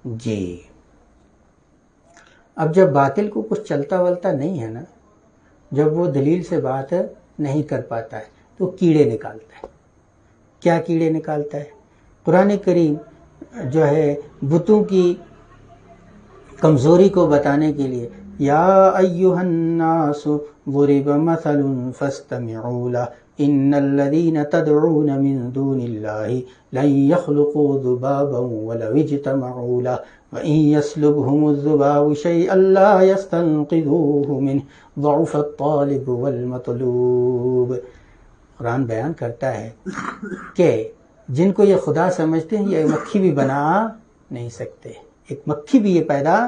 جی اب جب باطل کو کچھ چلتا ولتا نہیں ہے نا، جب وہ دلیل سے بات نہیں کر پاتا ہے تو کیڑے نکالتا ہے. کیا کیڑے نکالتا ہے؟ قرآن کریم جو ہے بتوں کی کمزوری کو بتانے کے لیے یا ایھا الناس ضرب مثل فاستمعوا له ان الذين تدعون من دون الله لن يخلقوا ذبابا ولو اجتمعوا له وان يسلبهم الذباب شيئا لا يستنقذوه منه ضعف الطالب والمطلوب. قرآن بیان کرتا ہے کہ جن کو یہ خدا سمجھتے ہیں یہ مکھی بھی بنا نہیں سکتے، ایک مکھی بھی یہ پیدا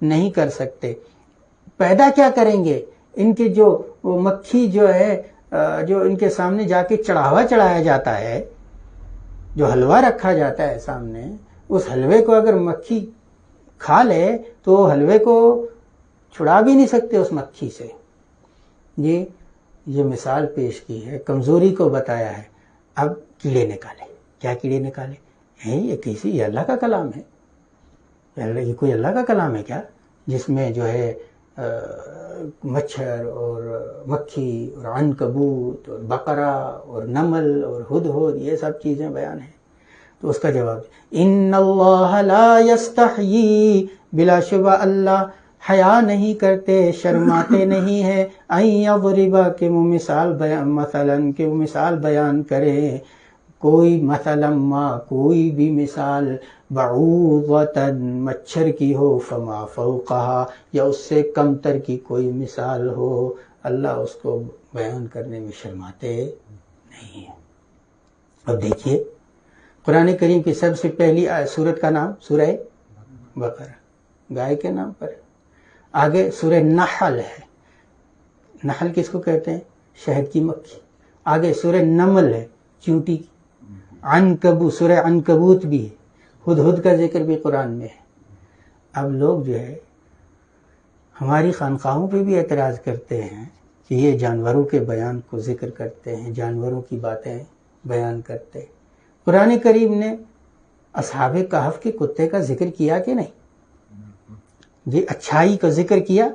نہیں کر سکتے. پیدا کیا کریں گے؟ ان کے جو مکھی جو ہے جو ان کے سامنے جا کے چڑھاوا چڑھایا جاتا ہے، جو حلوہ رکھا جاتا ہے سامنے، اس حلوے کو اگر مکھی کھا لے تو حلوے کو چھڑا بھی نہیں سکتے اس مکھی سے. یہ مثال پیش کی ہے، کمزوری کو بتایا ہے. اب کیڑے نکالے. کیا کیڑے نکالے ہیں؟ یہ اللہ کا کلام ہے. یہ کوئی اللہ کا کلام ہے کیا جس میں جو ہے مچھر اور مکھی اور عنکبوت اور بقرہ اور نمل اور ہدہد یہ سب چیزیں بیان ہیں؟ تو اس کا جواب ان اللہ لا یستحیی، بلا شبہ اللہ حیا نہیں کرتے، شرماتے نہیں ہے، ان یضرب کہ وہ مثال بیان کرے، کوئی مثلا ما کوئی بھی مثال، بعوضۃ مچھر کی ہو، فما فوقہا یا اس سے کم تر کی کوئی مثال ہو، اللہ اس کو بیان کرنے میں شرماتے نہیں ہیں. اب دیکھیے قرآن کریم کی سب سے پہلی سورت کا نام سورہ بقرہ، گائے کے نام پر. آگے سورہ نحل ہے. نحل کس کو کہتے ہیں؟ شہد کی مکھی. آگے سورہ نمل ہے، چیونٹی کی. عنکبوت، سورہ عنکبوت بھی ہے. ہدہد کا ذکر بھی قرآن میں ہے. اب لوگ جو ہے ہماری خانقاہوں پہ بھی اعتراض کرتے ہیں کہ یہ جانوروں کے بیان کو ذکر کرتے ہیں، جانوروں کی باتیں بیان کرتے ہیں. قرآن کریم نے اصحاب کہف کے کتے کا ذکر کیا کہ نہیں؟ یہ اچھائی کا ذکر کیا.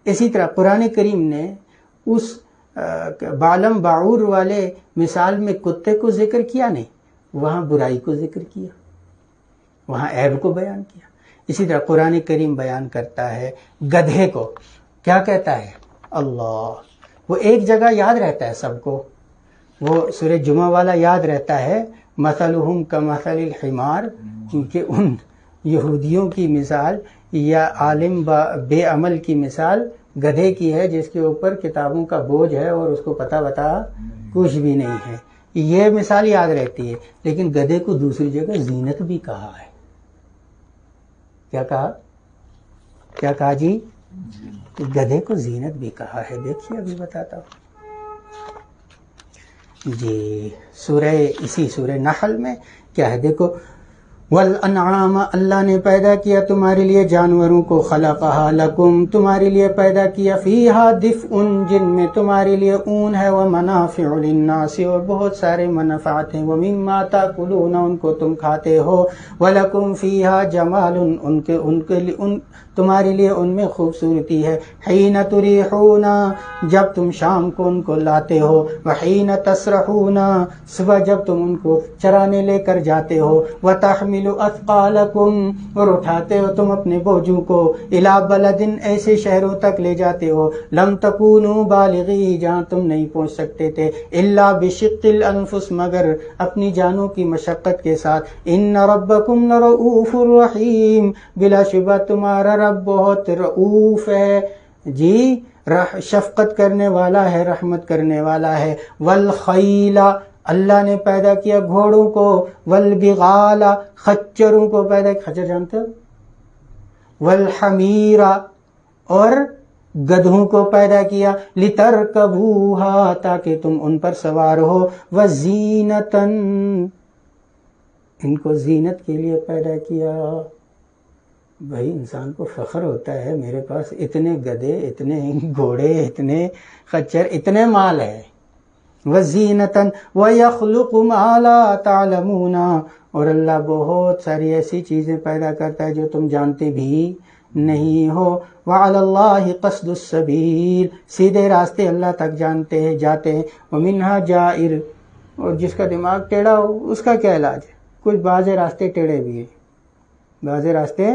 اسی طرح قرآن کریم نے اس بالم باعور والے مثال میں کتے کو ذکر کیا نہیں، وہاں برائی کو ذکر کیا، وہاں عیب کو بیان کیا. اسی طرح قرآن کریم بیان کرتا ہے گدھے کو، کیا کہتا ہے؟ اللہ. وہ ایک جگہ یاد رہتا ہے سب کو، وہ سورہ جمعہ والا یاد رہتا ہے، مثلہم کمثل الحمار، کیونکہ ان یہودیوں کی مثال یا عالم بے عمل کی مثال گدھے کی ہے جس کے اوپر کتابوں کا بوجھ ہے اور اس کو پتہ کچھ بھی نہیں ہے. یہ مثال یاد رہتی ہے. لیکن گدھے کو دوسری جگہ زینت بھی کہا ہے. کیا کہا جی؟ گدھے کو زینت بھی کہا ہے. دیکھیے ابھی بتاتا ہوں جی. اسی سورہ نحل میں کیا ہے دیکھو، والانعام، اللہ نے پیدا کیا تمہارے لیے جانوروں کو، خلقہا لکم، تمہارے لیے پیدا کیا، فیہا دفء، جن میں تمہارے لیے اون ہے، ومنافع للناس، اور بہت سارے منفعت ہیں، ومما تاکلون، ان کو تم کھاتے ہو، ولکم فیہا جمال، تمہارے لیے ان میں خوبصورتی ہے، حین تریحون، جب تم شام کو ان کو لاتے ہو، وحین تسرحون، صبح جب تم ان کو چرانے لے کر جاتے ہو، وتحمل اثقالکم، اور اٹھاتے ہو تم اپنے بوجھوں کو، الی بلد، ایسے شہروں تک لے جاتے ہو، لم تکونوا بالغی، جہاں تم نہیں پہنچ سکتے تھے، الا بشق الانفس، مگر اپنی جانوں کی مشقت کے ساتھ، ان ربکم لرؤوف الرحیم، بلا شبہ تمہارا رب بہت رؤوف ہے جی، شفقت کرنے والا ہے، رحمت کرنے والا ہے. والخیل، اللہ نے پیدا کیا گھوڑوں کو، والبغال، خچروں کو پیدا کیا، خچر جانتے ہو؟ والحمیر، اور گدھوں کو پیدا کیا، لترکبوہا، تاکہ تم ان پر سوار ہو، وزینتاً، ان کو زینت کے لیے پیدا کیا. بھائی انسان کو فخر ہوتا ہے میرے پاس اتنے گدھے، اتنے گھوڑے، اتنے خچر، اتنے مال ہے. وزینتن ویخلق ما لا تعلمون، اور اللہ بہت ساری ایسی چیزیں پیدا کرتا ہے جو تم جانتے بھی نہیں ہو. وعلی اللہ قصد السبیل، سیدھے راستے اللہ تک جاتے ہیں. ومنہا جائر، اور جس کا دماغ ٹیڑھا ہو اس کا کیا علاج ہے؟ کچھ بعض راستے ٹیڑھے بھی ہیں، بعض راستے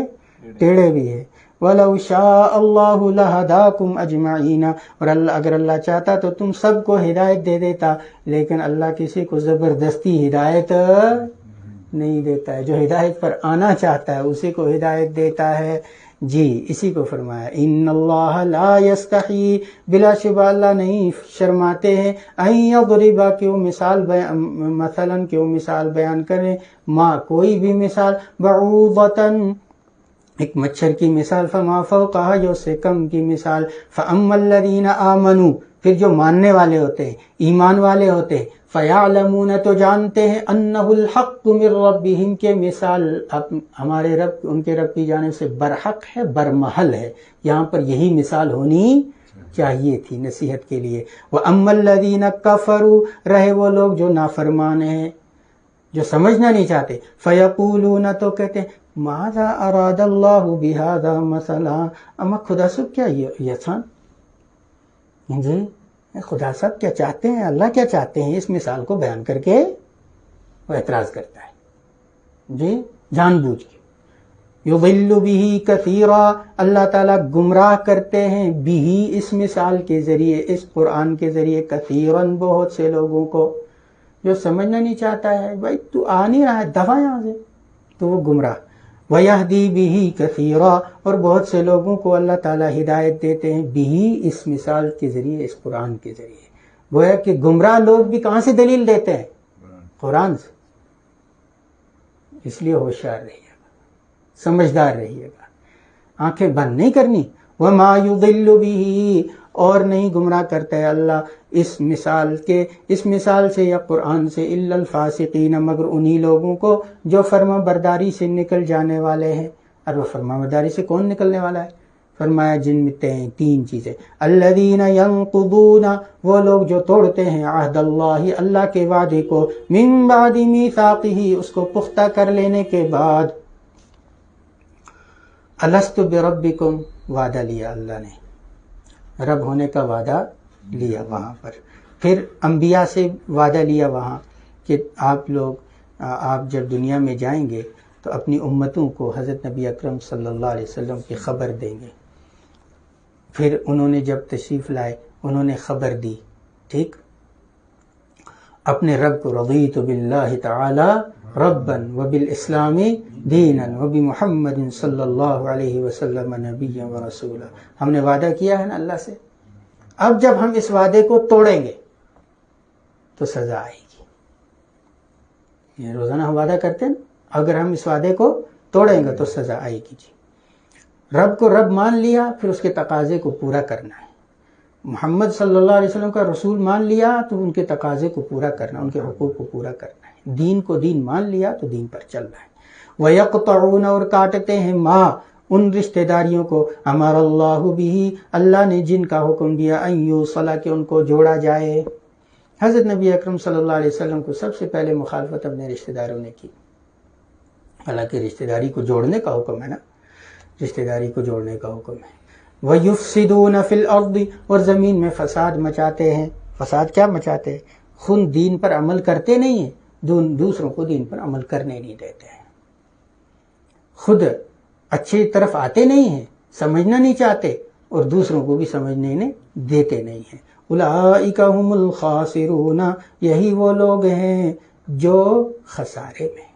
ٹیڑھے بھی ہیں. وَلَوْ شَاءَ اللَّهُ لَهَدَاكُمْ أَجْمَعِينَ، اور اللہ اگر اللہ چاہتا تو تم سب کو ہدایت دے دیتا، لیکن اللہ کسی کو زبردستی ہدایت نہیں دیتا ہے. جو ہدایت پر آنا چاہتا ہے اسی کو ہدایت دیتا ہے. جی اسی کو فرمایا ان اللہ لا یستحی، بلا شبہ اللہ نہیں شرماتے ہیں، ان یضرب، کیوں مثلا کیوں مثال بیان کریں، ما کوئی بھی مثال، بعوضۃ ایک مچھر کی مثال، فما فوقہا جو اس سے کم کی مثال. فاما الذین آمنوا، پھر جو ماننے والے ہوتے ہیں، ایمان والے ہوتے ہیں، فیعلمون تو جانتے ہیں، انہ الحق من ربہم کے مثال ہمارے رب ان کے رب کی جانب سے برحق ہے، برمحل ہے. یہاں پر یہی مثال ہونی چاہیے تھی نصیحت کے لیے. واما الذین کفروا، رہے وہ لوگ جو نافرمان ہیں، جو سمجھنا نہیں چاہتے، فیقولون تو کہتے ہیں ماذا اراد اللہ بہذا مثلا، اما خدا سب کیا یہ تھا جی، خدا صاحب کیا چاہتے ہیں، اللہ کیا چاہتے ہیں اس مثال کو بیان کر کے. وہ اعتراض کرتا ہے جی جان بوجھ کے. یضل بہ کثیرا، اللہ تعالیٰ گمراہ کرتے ہیں، بہ اس مثال کے ذریعے، اس قرآن کے ذریعے، کثیرن بہت سے لوگوں کو. جو سمجھنا نہیں چاہتا ہے، بھائی تو آ نہیں رہا ہے دفعہ یہاں سے، تو وہ گمراہ. وَيَهْدِي بِهِ كَثِيرًا، اور بہت سے لوگوں کو اللہ تعالیٰ ہدایت دیتے ہیں، بِهِ اس مثال کے ذریعے، اس قرآن کے ذریعے. گویا کہ گمراہ لوگ بھی کہاں سے دلیل دیتے ہیں؟ قرآن سے. اس لیے ہوشیار رہیے گا، سمجھدار رہیے گا، آنکھیں بند نہیں کرنی. وَمَا يُضِلُّ بِهِ، اور نہیں گمراہ کرتا ہے اللہ اس مثال سے یا قرآن سے، الا الفاسقین، مگر انہی لوگوں کو جو فرما برداری سے نکل جانے والے ہیں. اور وہ فرما برداری سے کون نکلنے والا ہے؟ فرمایا جن میں تین چیزیں، الذین ینقضون، وہ لوگ جو توڑتے ہیں، عہد اللہ، اللہ کے وعدے کو، من بعد میثاقہ، اس کو پختہ کر لینے کے بعد. الست بربکم، وعدہ لیا اللہ نے، رب ہونے کا وعدہ لیا وہاں پر. پھر انبیاء سے وعدہ لیا وہاں کہ آپ جب دنیا میں جائیں گے تو اپنی امتوں کو حضرت نبی اکرم صلی اللہ علیہ وسلم کی خبر دیں گے. پھر انہوں نے جب تشریف لائے انہوں نے خبر دی، ٹھیک، اپنے رب کو، رضیت باللہ تعالی ربا وبالاسلام دینا وبمحمد صلی اللہ علیہ وسلم نبیا ورسولا. ہم نے وعدہ کیا ہے نا اللہ سے، اب جب ہم اس وعدے کو توڑیں گے تو سزا آئے گی. یہ روزانہ ہم وعدہ کرتے ہیں، اگر ہم اس وعدے کو توڑیں گے تو سزا آئے گی. جی رب کو رب مان لیا، پھر اس کے تقاضے کو پورا کرنا ہے. محمد صلی اللہ علیہ وسلم کا رسول مان لیا تو ان کے تقاضے کو پورا کرنا، ان کے حقوق کو پورا کرنا ہے. دین کو دین مان لیا تو دین پر چلنا ہے. وَيَقْطَعُونَ، اور کاٹتے ہیں، ما ان رشتہ داریوں کو، امر اللہ بھی، اللہ نے جن کا حکم دیا، ان یوصل، کہ ان کو جوڑا جائے. حضرت نبی اکرم صلی اللہ علیہ وسلم کو سب سے پہلے مخالفت اپنے رشتہ داروں نے کی. حالانکہ رشتہ داری کو جوڑنے کا حکم ہے نا، رشتہ داری کو جوڑنے کا حکم ہے. وَيُفْسِدُونَ فِي الْأَرْضِ، اور زمین میں فساد مچاتے ہیں. فساد کیا مچاتے ہیں؟ خود دین پر عمل کرتے نہیں ہیں، دوسروں کو دین پر عمل کرنے نہیں دیتے ہیں. خود اچھی طرف آتے نہیں ہیں، سمجھنا نہیں چاہتے، اور دوسروں کو بھی سمجھنے نہیں دیتے نہیں ہیں. اولئک هم الخاسرون، یہی وہ لوگ ہیں جو خسارے میں